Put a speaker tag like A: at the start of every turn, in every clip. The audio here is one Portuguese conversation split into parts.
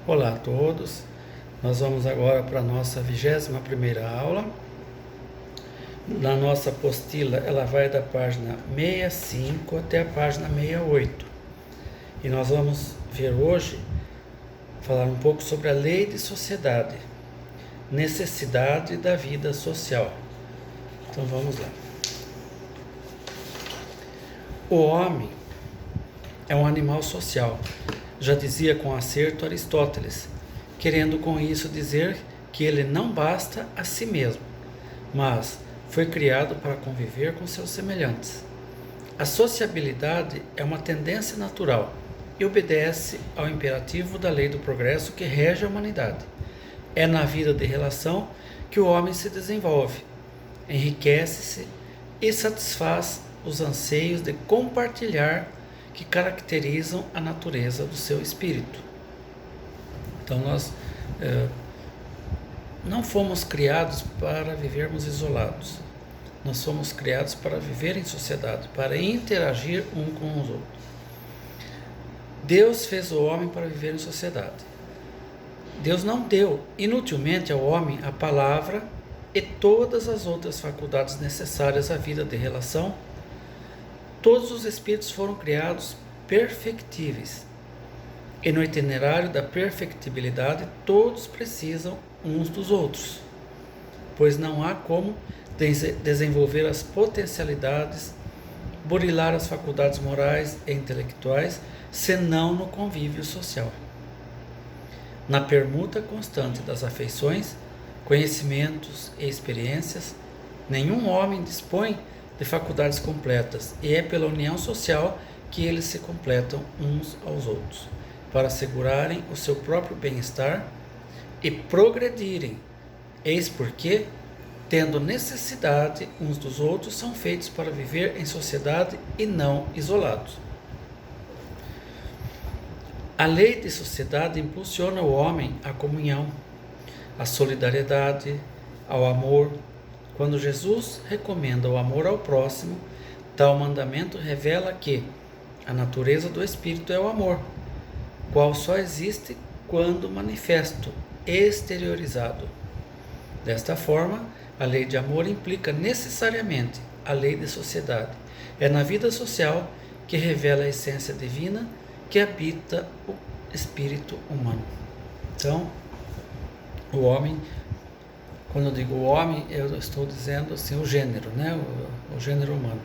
A: Olá a todos, nós vamos agora para a nossa 21ª aula. Na nossa apostila, ela vai da página 65 até a página 68. E nós vamos ver hoje, falar um pouco sobre a lei de sociedade, necessidade da vida social. Então vamos lá. O homem é um animal social, já dizia com acerto Aristóteles, querendo com isso dizer que ele não basta a si mesmo, mas foi criado para conviver com seus semelhantes. A sociabilidade é uma tendência natural e obedece ao imperativo da lei do progresso que rege a humanidade. É na vida de relação que o homem se desenvolve, enriquece-se e satisfaz os anseios de compartilhar que caracterizam a natureza do seu espírito. Então nós não fomos criados para vivermos isolados. Nós fomos criados para viver em sociedade, para interagir um com os outros. Deus fez o homem para viver em sociedade. Deus não deu inutilmente ao homem a palavra e todas as outras faculdades necessárias à vida de relação. Todos os espíritos foram criados perfectíveis. E no itinerário da perfectibilidade, todos precisam uns dos outros, pois não há como desenvolver as potencialidades, burilar as faculdades morais e intelectuais, senão no convívio social. Na permuta constante das afeições, conhecimentos e experiências, nenhum homem dispõe de faculdades completas, e é pela união social que eles se completam uns aos outros, para assegurarem o seu próprio bem-estar e progredirem. Eis porque, tendo necessidade uns dos outros, são feitos para viver em sociedade e não isolados. A lei de sociedade impulsiona o homem à comunhão, à solidariedade, ao amor. Quando Jesus recomenda o amor ao próximo, tal mandamento revela que a natureza do espírito é o amor, qual só existe quando manifesto, exteriorizado. Desta forma, a lei de amor implica necessariamente a lei de sociedade. É na vida social que revela a essência divina que habita o espírito humano. Então, o homem, quando eu digo o homem, eu estou dizendo assim, o gênero, né? O gênero humano.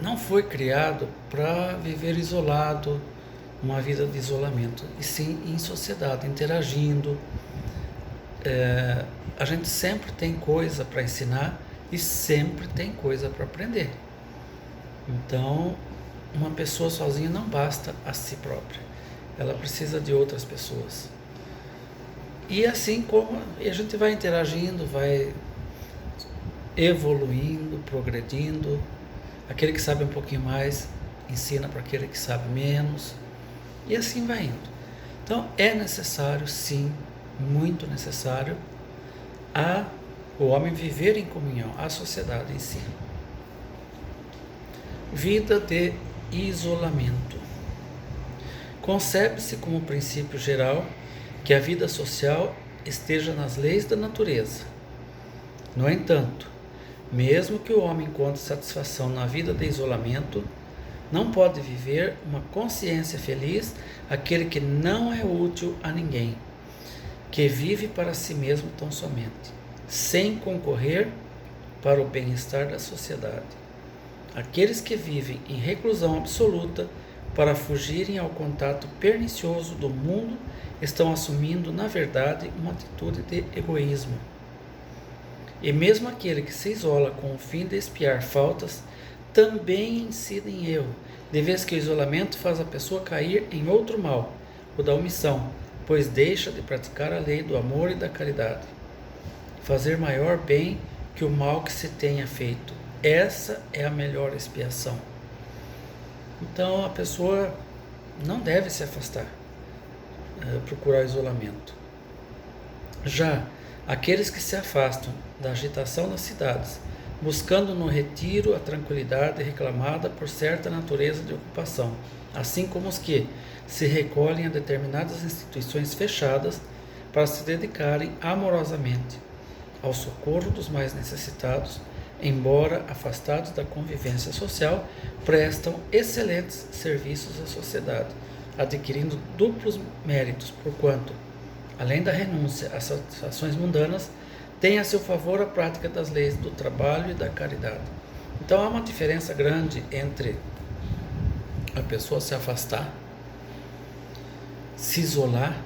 A: Não foi criado para viver isolado, uma vida de isolamento, e sim em sociedade, interagindo. A gente sempre tem coisa para ensinar e sempre tem coisa para aprender. Então, uma pessoa sozinha não basta a si própria, ela precisa de outras pessoas. E assim como a gente vai interagindo, vai evoluindo, progredindo. Aquele que sabe um pouquinho mais ensina para aquele que sabe menos, e assim vai indo. Então é necessário, sim, muito necessário, o homem viver em comunhão, a sociedade em si. Vida de isolamento. Concebe-se como princípio geral que a vida social esteja nas leis da natureza. No entanto, mesmo que o homem encontre satisfação na vida de isolamento, não pode viver uma consciência feliz aquele que não é útil a ninguém, que vive para si mesmo tão somente, sem concorrer para o bem-estar da sociedade. Aqueles que vivem em reclusão absoluta para fugirem ao contato pernicioso do mundo estão assumindo, na verdade, uma atitude de egoísmo. E mesmo aquele que se isola com o fim de expiar faltas, também incide em erro, de vez que o isolamento faz a pessoa cair em outro mal, o da omissão, pois deixa de praticar a lei do amor e da caridade. Fazer maior bem que o mal que se tenha feito. Essa é a melhor expiação. Então a pessoa não deve se afastar, procurar isolamento. Já aqueles que se afastam da agitação das cidades buscando no retiro a tranquilidade reclamada por certa natureza de ocupação, assim como os que se recolhem a determinadas instituições fechadas para se dedicarem amorosamente ao socorro dos mais necessitados, embora afastados da convivência social, prestam excelentes serviços à sociedade, adquirindo duplos méritos, porquanto, além da renúncia às satisfações mundanas, tem a seu favor a prática das leis do trabalho e da caridade. Então há uma diferença grande entre a pessoa se afastar, se isolar,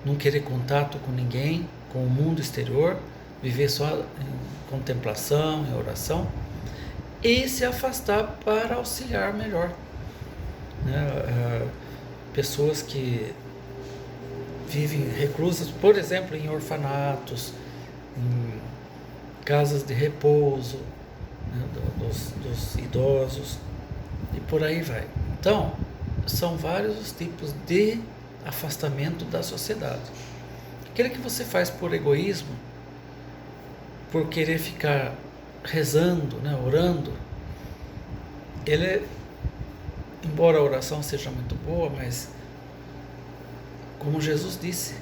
A: não querer contato com ninguém, com o mundo exterior, viver só em contemplação, em oração, e se afastar para auxiliar melhor, né? Pessoas que vivem reclusas, por exemplo, em orfanatos, em casas de repouso, né, dos idosos, e por aí vai. Então, são vários os tipos de afastamento da sociedade. Aquele que você faz por egoísmo, por querer ficar rezando, né, orando, ele, embora a oração seja muito boa, mas como Jesus disse,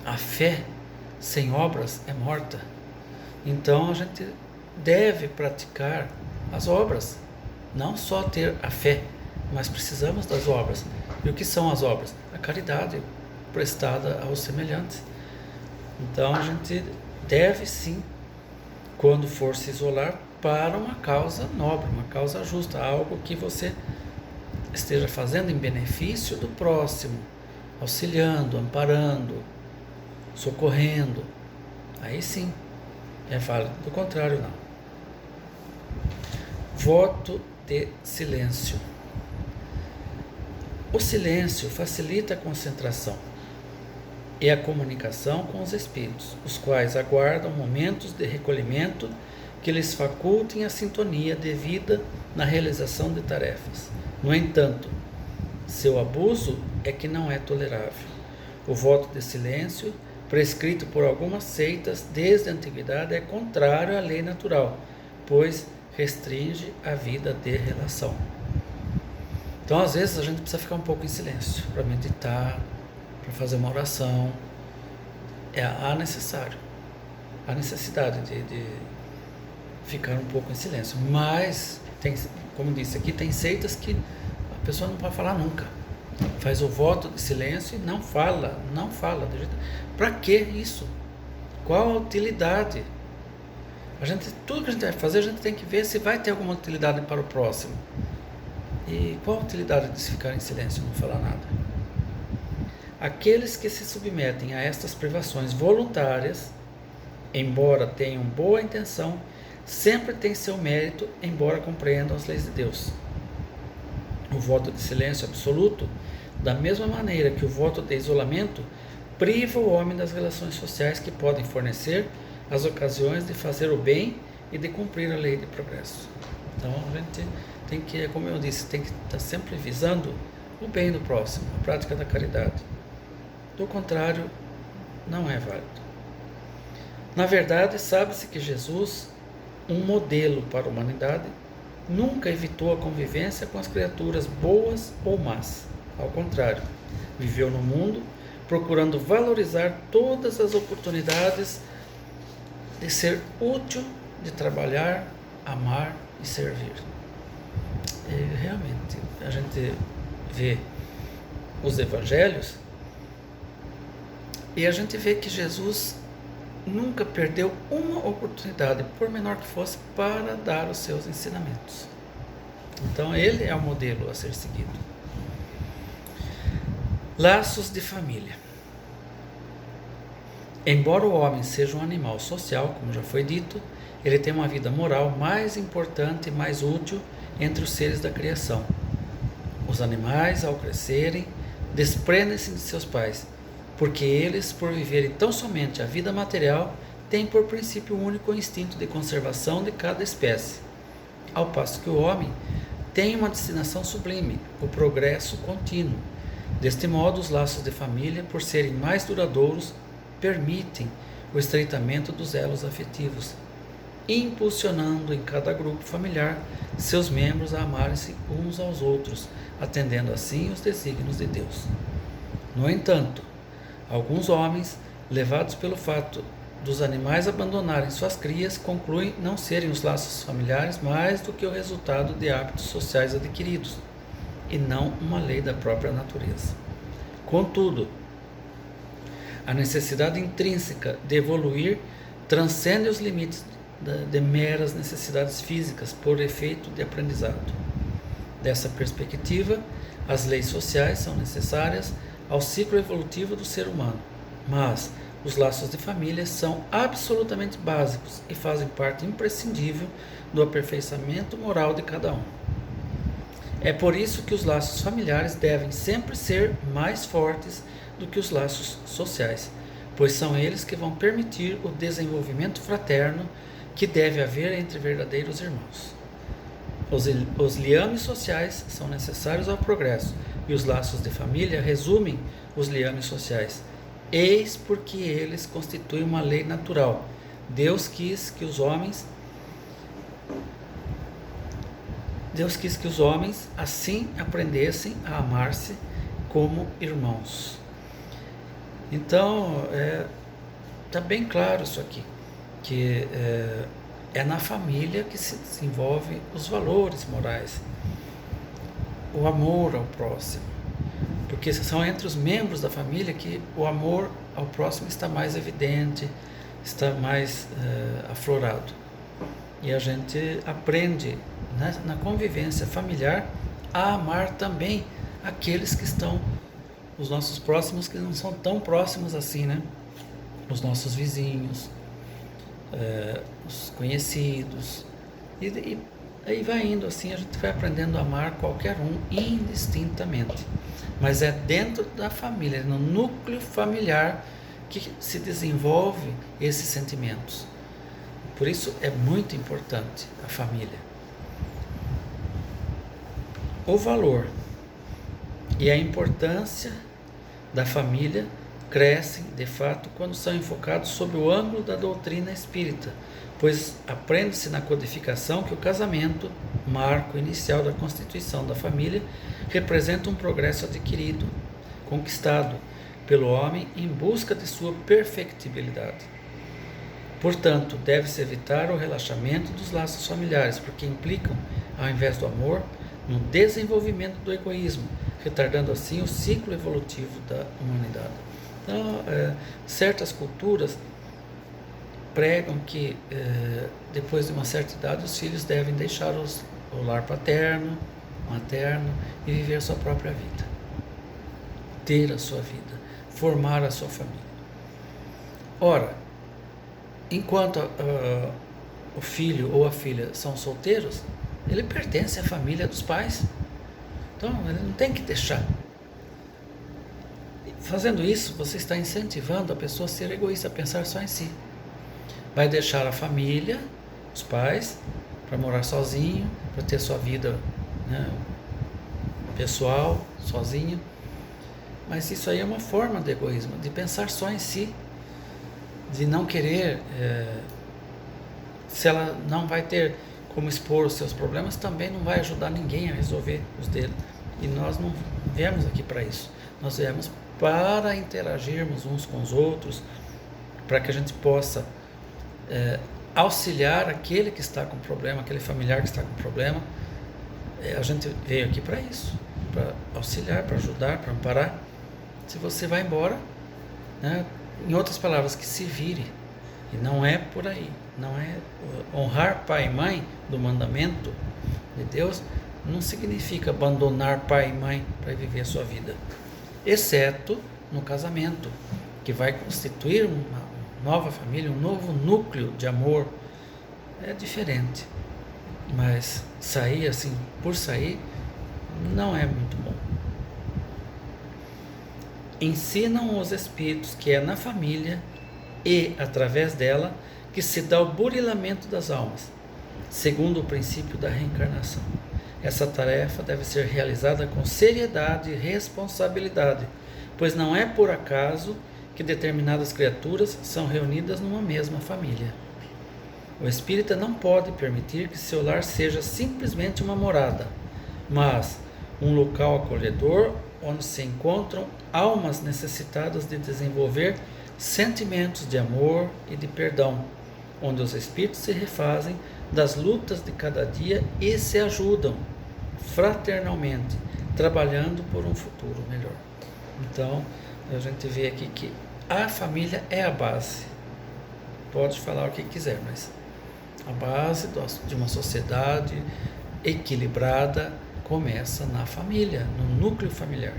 A: a fé sem obras é morta. Então a gente deve praticar as obras, não só ter a fé, mas precisamos das obras. E o que são as obras? A caridade prestada aos semelhantes. Então a gente deve sim, quando for se isolar, para uma causa nobre, uma causa justa, algo que você esteja fazendo em benefício do próximo, auxiliando, amparando, socorrendo. Aí sim é válido, do contrário não. Voto de silêncio. O silêncio facilita a concentração e a comunicação com os espíritos, os quais aguardam momentos de recolhimento que lhes facultem a sintonia devida na realização de tarefas. No entanto, seu abuso é que não é tolerável. O voto de silêncio, prescrito por algumas seitas desde a antiguidade, é contrário à lei natural, pois restringe a vida de relação. Então, às vezes, a gente precisa ficar um pouco em silêncio para meditar, para fazer uma oração. Há necessidade de ficar um pouco em silêncio. Mas, como disse aqui, tem seitas que a pessoa não pode falar nunca. Faz o voto de silêncio e não fala. Para que isso? Qual a utilidade? Tudo que a gente vai fazer, a gente tem que ver se vai ter alguma utilidade para o próximo. E qual a utilidade de se ficar em silêncio e não falar nada? Aqueles que se submetem a estas privações voluntárias, embora tenham boa intenção, sempre têm seu mérito, embora compreendam as leis de Deus. O voto de silêncio absoluto, da mesma maneira que o voto de isolamento, priva o homem das relações sociais que podem fornecer as ocasiões de fazer o bem e de cumprir a lei de progresso. Então a gente tem que, como eu disse, tem que estar sempre visando o bem do próximo, a prática da caridade. Do contrário, não é válido. Na verdade, sabe-se que Jesus, um modelo para a humanidade, nunca evitou a convivência com as criaturas boas ou más. Ao contrário, viveu no mundo procurando valorizar todas as oportunidades de ser útil, de trabalhar, amar e servir. E realmente, a gente vê os evangelhos e a gente vê que Jesus nunca perdeu uma oportunidade, por menor que fosse, para dar os seus ensinamentos. Então ele é o modelo a ser seguido. Laços de família. Embora o homem seja um animal social, como já foi dito, ele tem uma vida moral mais importante e mais útil entre os seres da criação. Os animais, ao crescerem, desprendem-se de seus pais, porque eles, por viverem tão somente a vida material, têm por princípio o único instinto de conservação de cada espécie, ao passo que o homem tem uma destinação sublime, o progresso contínuo. Deste modo, os laços de família, por serem mais duradouros, permitem o estreitamento dos elos afetivos, impulsionando em cada grupo familiar seus membros a amarem-se uns aos outros, atendendo assim os desígnios de Deus. No entanto, alguns homens, levados pelo fato dos animais abandonarem suas crias, concluem não serem os laços familiares mais do que o resultado de hábitos sociais adquiridos, e não uma lei da própria natureza. Contudo, a necessidade intrínseca de evoluir transcende os limites de meras necessidades físicas por efeito de aprendizado. Dessa perspectiva, as leis sociais são necessárias ao ciclo evolutivo do ser humano, mas os laços de família são absolutamente básicos e fazem parte imprescindível do aperfeiçoamento moral de cada um. É por isso que os laços familiares devem sempre ser mais fortes do que os laços sociais, pois são eles que vão permitir o desenvolvimento fraterno que deve haver entre verdadeiros irmãos. Os liames sociais são necessários ao progresso, e os laços de família resumem os liames sociais. Eis porque eles constituem uma lei natural. Deus quis que os homens assim aprendessem a amar-se como irmãos. Então, está bem claro isso aqui, que é na família que se desenvolvem os valores morais, o amor ao próximo, porque são entre os membros da família que o amor ao próximo está mais evidente, está mais aflorado. E a gente aprende, né, na convivência familiar a amar também aqueles que estão, os nossos próximos, que não são tão próximos assim, né? Os nossos vizinhos, os conhecidos, e aí vai indo assim, a gente vai aprendendo a amar qualquer um indistintamente. Mas é dentro da família, no núcleo familiar, que se desenvolve esses sentimentos. Por isso é muito importante a família. O valor e a importância da família crescem, de fato, quando são enfocados sob o ângulo da doutrina espírita, pois aprende-se na codificação que o casamento, marco inicial da constituição da família, representa um progresso adquirido, conquistado pelo homem em busca de sua perfectibilidade. Portanto, deve-se evitar o relaxamento dos laços familiares, porque implicam, ao invés do amor, no desenvolvimento do egoísmo, retardando assim o ciclo evolutivo da humanidade. Então, certas culturas pregam que depois de uma certa idade os filhos devem deixar o lar paterno, materno e viver a sua própria vida, ter a sua vida, formar a sua família. Ora, enquanto o filho ou a filha são solteiros, ele pertence à família dos pais, então ele não tem que deixar. Fazendo isso, você está incentivando a pessoa a ser egoísta, a pensar só em si. Vai deixar a família, os pais, para morar sozinho, para ter sua vida, né, pessoal, sozinho. Mas isso aí é uma forma de egoísmo, de pensar só em si, de não querer, se ela não vai ter como expor os seus problemas, também não vai ajudar ninguém a resolver os dele. E nós não viemos aqui para isso. Nós viemos para interagirmos uns com os outros, para que a gente possa auxiliar aquele que está com problema, aquele familiar que está com problema. A gente veio aqui para isso, para auxiliar, para ajudar, para amparar. Se você vai embora, né, em outras palavras, que se vire. E não é por aí. Não é honrar pai e mãe do mandamento de Deus, não significa abandonar pai e mãe para viver a sua vida, exceto no casamento, que vai constituir uma nova família, um novo núcleo de amor. É diferente, mas sair assim por sair não é muito bom. Ensinam os espíritos que é na família e através dela que se dá o burilamento das almas, segundo o princípio da reencarnação. Essa tarefa deve ser realizada com seriedade e responsabilidade, pois não é por acaso que determinadas criaturas são reunidas numa mesma família. O espírita não pode permitir que seu lar seja simplesmente uma morada, mas um local acolhedor onde se encontram almas necessitadas de desenvolver sentimentos de amor e de perdão, onde os espíritos se refazem das lutas de cada dia e se ajudam fraternalmente, trabalhando por um futuro melhor. Então, a gente vê aqui que a família é a base. Pode falar o que quiser, mas a base de uma sociedade equilibrada começa na família, no núcleo familiar.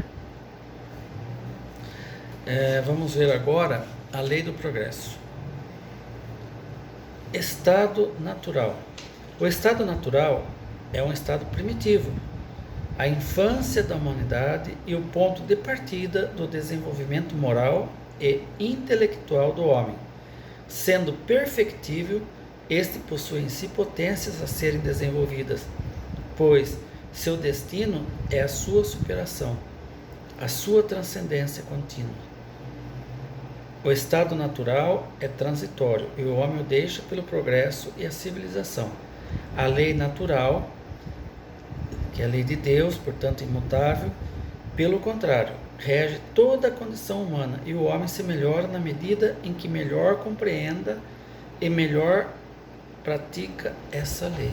A: Vamos ver agora a lei do progresso. Estado natural. O estado natural é um estado primitivo, a infância da humanidade e o ponto de partida do desenvolvimento moral e intelectual do homem. Sendo perfectível, este possui em si potências a serem desenvolvidas, pois seu destino é a sua superação, a sua transcendência contínua. O estado natural é transitório e o homem o deixa pelo progresso e a civilização. A lei natural, que é a lei de Deus, portanto imutável, pelo contrário, rege toda a condição humana e o homem se melhora na medida em que melhor compreenda e melhor pratica essa lei.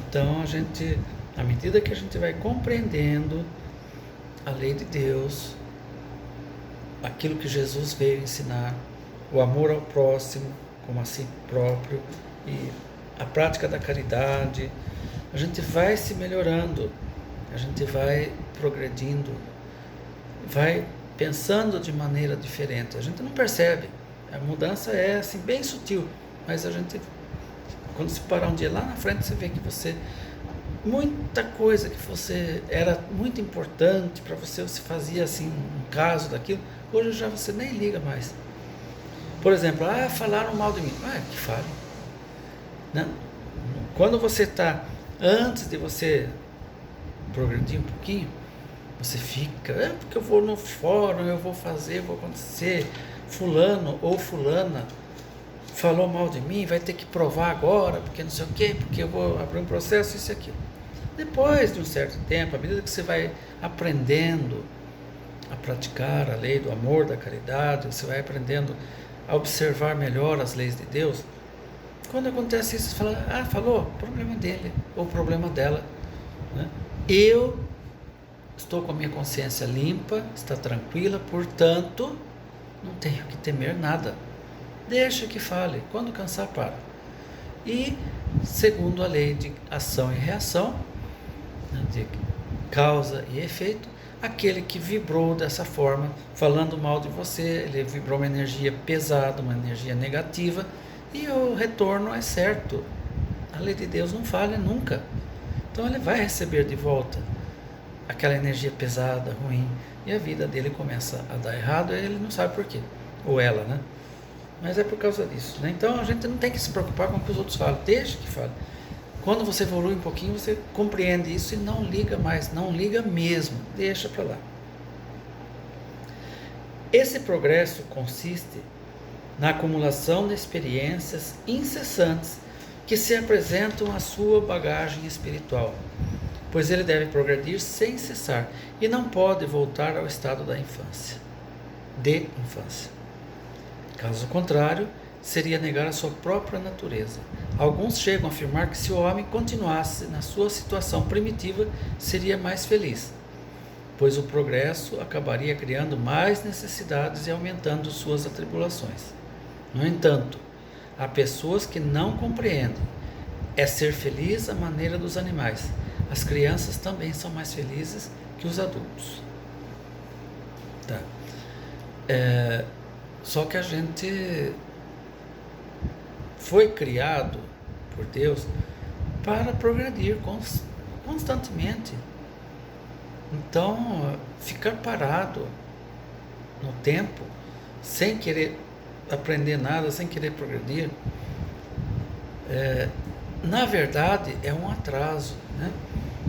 A: Então, à medida que a gente vai compreendendo a lei de Deus, aquilo que Jesus veio ensinar, o amor ao próximo como a si próprio e a prática da caridade, a gente vai se melhorando, a gente vai progredindo, vai pensando de maneira diferente. A gente não percebe, a mudança é assim bem sutil, mas a gente, quando se parar um dia lá na frente, você vê que muita coisa que você era muito importante para você, você fazia assim um caso daquilo, hoje já você nem liga mais. Por exemplo, falaram mal de mim, que fale. Não. Quando você está, antes de você progredir um pouquinho, você fica, porque eu vou no fórum, eu vou fazer, vou acontecer, fulano ou fulana falou mal de mim, vai ter que provar agora, porque não sei o quê, porque eu vou abrir um processo, isso e aquilo. Depois de um certo tempo, à medida que você vai aprendendo a praticar a lei do amor, da caridade, você vai aprendendo a observar melhor as leis de Deus, quando acontece isso, você fala, falou, problema dele, ou problema dela, né? Eu estou com a minha consciência limpa, está tranquila, portanto, não tenho que temer nada. Deixa que fale, quando cansar, para. E, segundo a lei de ação e reação, de causa e efeito, aquele que vibrou dessa forma, falando mal de você, ele vibrou uma energia pesada, uma energia negativa, e o retorno é certo. A lei de Deus não falha nunca. Então ele vai receber de volta aquela energia pesada, ruim, e a vida dele começa a dar errado, e ele não sabe por quê. Ou ela, né? Mas é por causa disso, né? Então a gente não tem que se preocupar com o que os outros falam, deixa que fale. Quando você evolui um pouquinho, você compreende isso e não liga mais, não liga mesmo, deixa para lá. Esse progresso consiste na acumulação de experiências incessantes que se apresentam à sua bagagem espiritual, pois ele deve progredir sem cessar e não pode voltar ao estado da infância, de infância. Caso contrário, seria negar a sua própria natureza. Alguns chegam a afirmar que se o homem continuasse na sua situação primitiva, seria mais feliz, pois o progresso acabaria criando mais necessidades e aumentando suas atribulações. No entanto, há pessoas que não compreendem. É ser feliz à maneira dos animais. As crianças também são mais felizes que os adultos. Tá. Só que a gente foi criado por Deus para progredir constantemente. Então, ficar parado no tempo, sem querer aprender nada, sem querer progredir, na verdade é um atraso, né?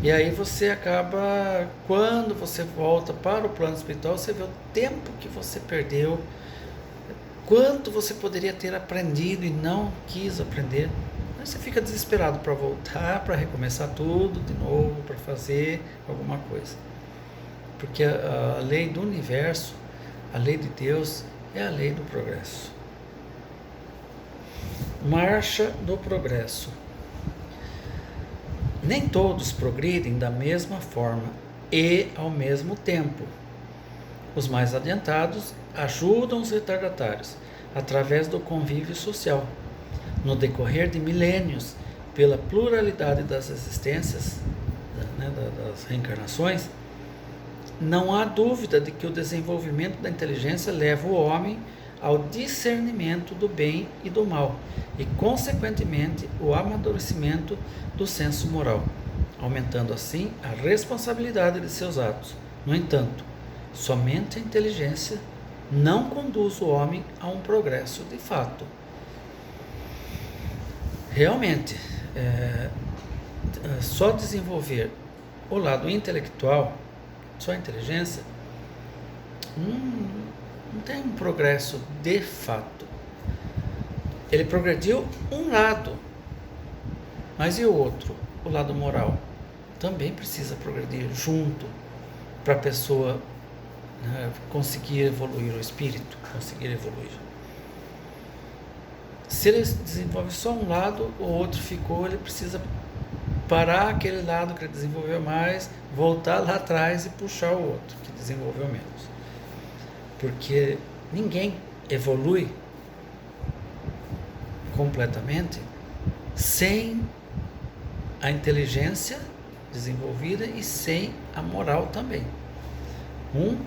A: E aí você acaba, quando você volta para o plano espiritual, você vê o tempo que você perdeu quanto você poderia ter aprendido e não quis aprender. Aí você fica desesperado para voltar, para recomeçar tudo de novo, para fazer alguma coisa. Porque a lei do universo, a lei de Deus, é a lei do progresso. Marcha do progresso. Nem todos progridem da mesma forma e ao mesmo tempo. Os mais adiantados ajudam os retardatários através do convívio social. No decorrer de milênios, pela pluralidade das existências, das reencarnações, não há dúvida de que o desenvolvimento da inteligência leva o homem ao discernimento do bem e do mal e, consequentemente, o amadurecimento do senso moral, aumentando assim a responsabilidade de seus atos. No entanto, somente a inteligência não conduz o homem a um progresso de fato. Realmente, só desenvolver o lado intelectual, só a inteligência, não tem um progresso de fato. Ele progrediu um lado, mas e o outro, o lado moral? Também precisa progredir junto para a pessoa conseguir evoluir, o espírito conseguir evoluir. Se ele desenvolve só um lado, o outro ficou, ele precisa parar aquele lado que ele desenvolveu mais, voltar lá atrás e puxar o outro que desenvolveu menos. Porque ninguém evolui completamente sem a inteligência desenvolvida e sem a moral também. Um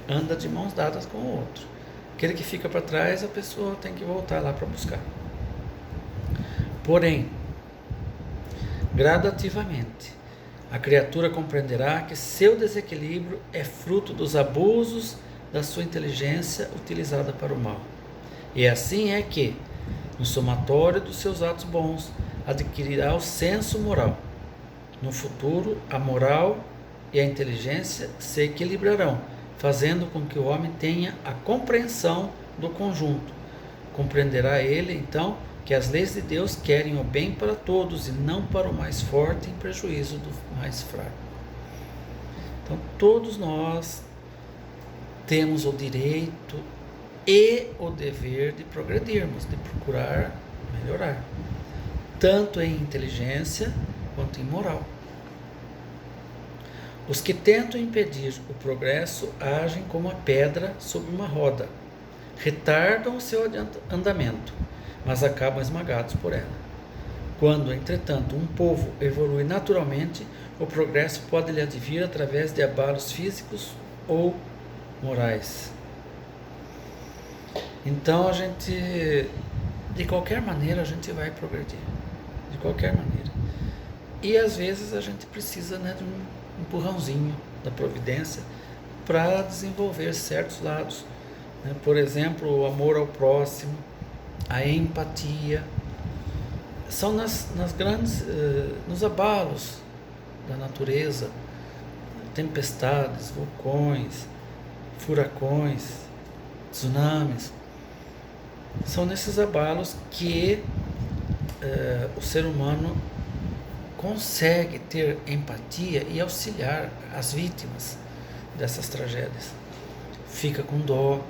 A: anda de mãos dadas com o outro. Aquele que fica para trás, a pessoa tem que voltar lá para buscar. Porém, gradativamente, a criatura compreenderá que seu desequilíbrio é fruto dos abusos da sua inteligência utilizada para o mal. E assim é que, no somatório dos seus atos bons, adquirirá o senso moral. No futuro, a moral e a inteligência se equilibrarão, fazendo com que o homem tenha a compreensão do conjunto. Compreenderá ele, então, que as leis de Deus querem o bem para todos e não para o mais forte em prejuízo do mais fraco. Então, todos nós temos o direito e o dever de progredirmos, de procurar melhorar, tanto em inteligência quanto em moral. Os que tentam impedir o progresso agem como a pedra sob uma roda, retardam o seu andamento, mas acabam esmagados por ela. Quando, entretanto, um povo evolui naturalmente, o progresso pode lhe advir através de abalos físicos ou morais. Então, de qualquer maneira, a gente vai progredir. De qualquer maneira. E, às vezes, a gente precisa de um empurrãozinho da providência para desenvolver certos lados. Por exemplo, o amor ao próximo, a empatia. São nas grandes, nos abalos da natureza, tempestades, vulcões, furacões, tsunamis. São nesses abalos que o ser humano consegue ter empatia e auxiliar as vítimas dessas tragédias. Fica com dó,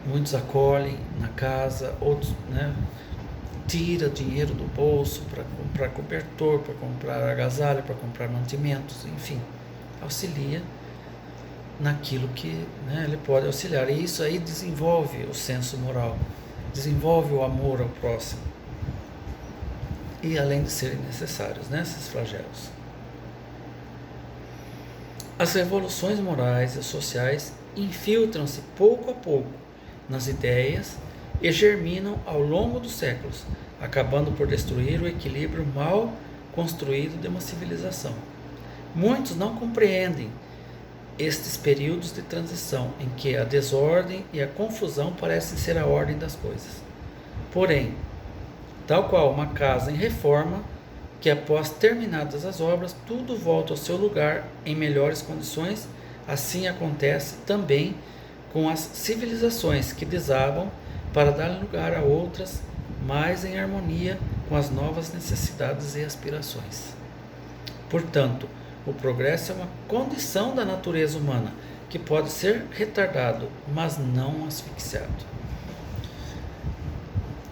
A: muitos acolhem na casa, outros tira dinheiro do bolso para comprar cobertor, para comprar agasalho, para comprar mantimentos, enfim, auxilia naquilo que ele pode auxiliar. E isso aí desenvolve o senso moral, desenvolve o amor ao próximo. E além de serem necessários, esses flagelos. As revoluções morais e sociais infiltram-se pouco a pouco nas ideias e germinam ao longo dos séculos, acabando por destruir o equilíbrio mal construído de uma civilização. Muitos não compreendem estes períodos de transição em que a desordem e a confusão parecem ser a ordem das coisas. Porém, tal qual uma casa em reforma, que após terminadas as obras, tudo volta ao seu lugar em melhores condições, assim acontece também com as civilizações que desabam para dar lugar a outras mais em harmonia com as novas necessidades e aspirações. Portanto, o progresso é uma condição da natureza humana que pode ser retardado, mas não asfixiado.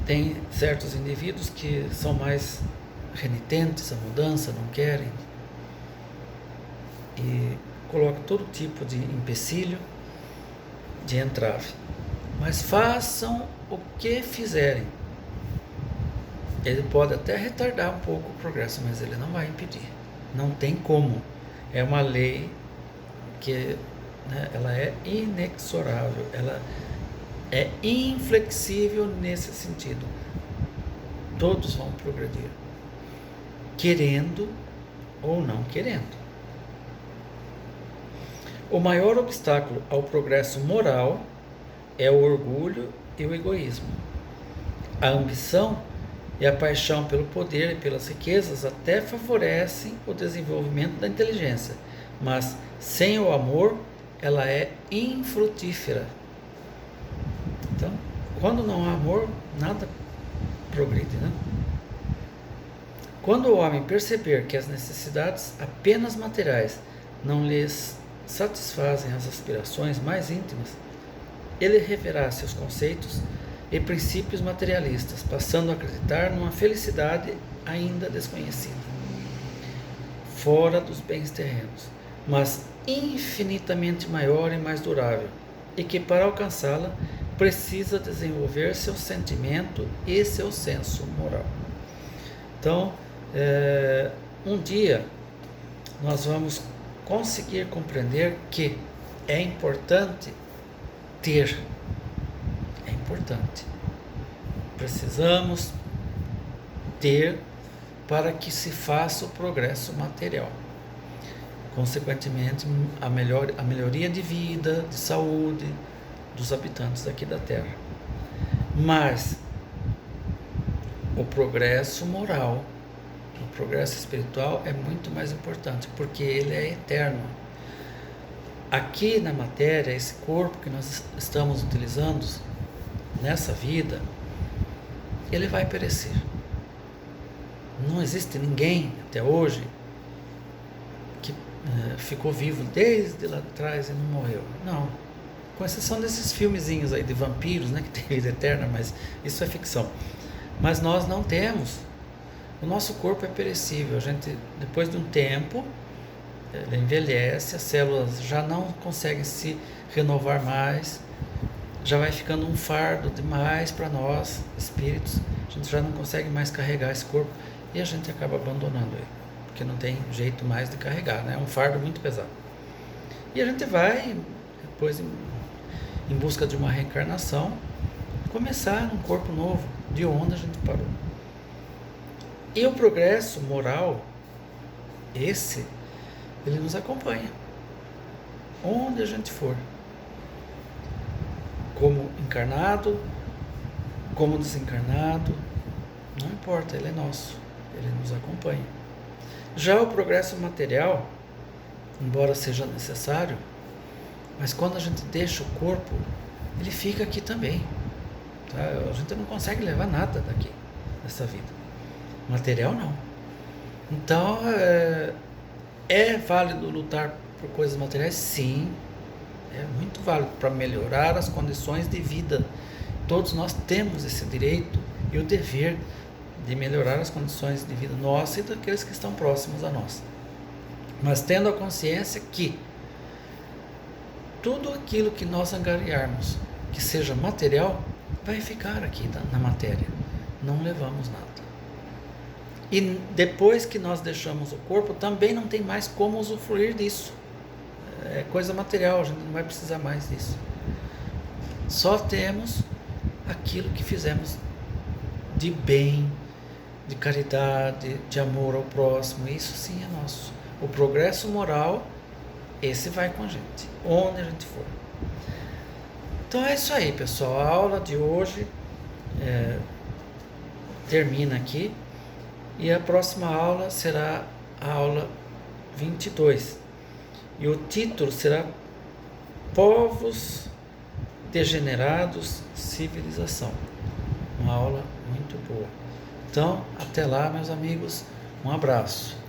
A: Tem certos indivíduos que são mais renitentes à mudança, não querem, e colocam todo tipo de empecilho, de entrave. Mas façam o que fizerem. Ele pode até retardar um pouco o progresso, mas ele não vai impedir. Não tem como. É uma lei que, ela é inexorável, ela é inflexível nesse sentido. Todos vão progredir, querendo ou não querendo. O maior obstáculo ao progresso moral é o orgulho e o egoísmo. A ambição e a paixão pelo poder e pelas riquezas até favorecem o desenvolvimento da inteligência, mas sem o amor ela é infrutífera. Então, quando não há amor, nada progride, né? Quando o homem perceber que as necessidades apenas materiais não lhes satisfazem as aspirações mais íntimas, ele reverá seus conceitos e princípios materialistas, passando a acreditar numa felicidade ainda desconhecida, fora dos bens terrenos, mas infinitamente maior e mais durável, e que para alcançá-la precisa desenvolver seu sentimento e seu senso moral. Então, um dia nós vamos conseguir compreender que é importante ter. É importante. Precisamos ter para que se faça o progresso material. Consequentemente, a melhoria de vida, de saúde dos habitantes aqui da Terra. Mas o progresso moral, o progresso espiritual é muito mais importante, porque ele é eterno. Aqui na matéria, esse corpo que nós estamos utilizando nessa vida, ele vai perecer. Não existe ninguém até hoje que ficou vivo desde lá atrás e não morreu. Não. Com exceção desses filmezinhos aí de vampiros, né, que tem vida eterna, mas isso é ficção. Mas nós não temos. O nosso corpo é perecível. A gente, depois de um tempo, ele envelhece, as células já não conseguem se renovar mais, já vai ficando um fardo demais para nós, espíritos. A gente já não consegue mais carregar esse corpo e a gente acaba abandonando ele, porque não tem jeito mais de carregar, né? É um fardo muito pesado. E a gente vai, depois, em busca de uma reencarnação, começar num corpo novo, de onde a gente parou. E o progresso moral, ele nos acompanha, onde a gente for, como encarnado, como desencarnado, não importa, ele é nosso, ele nos acompanha. Já o progresso material, embora seja necessário, mas quando a gente deixa o corpo, ele fica aqui também, tá? A gente não consegue levar nada daqui, dessa vida. Material não. Então, é válido lutar por coisas materiais? Sim, é muito válido para melhorar as condições de vida. Todos nós temos esse direito e o dever de melhorar as condições de vida nossa e daqueles que estão próximos a nós. Mas tendo a consciência que tudo aquilo que nós angariarmos, que seja material, vai ficar aqui na matéria. Não levamos nada. E depois que nós deixamos o corpo, também não tem mais como usufruir disso. É coisa material, a gente não vai precisar mais disso. Só temos aquilo que fizemos de bem, de caridade, de amor ao próximo. Isso sim é nosso. O progresso moral, esse vai com a gente, onde a gente for. Então é isso aí, pessoal. A aula de hoje termina aqui. E a próxima aula será a aula 22. E o título será Povos degenerados civilização. Uma aula muito boa. Então, até lá, meus amigos. Um abraço.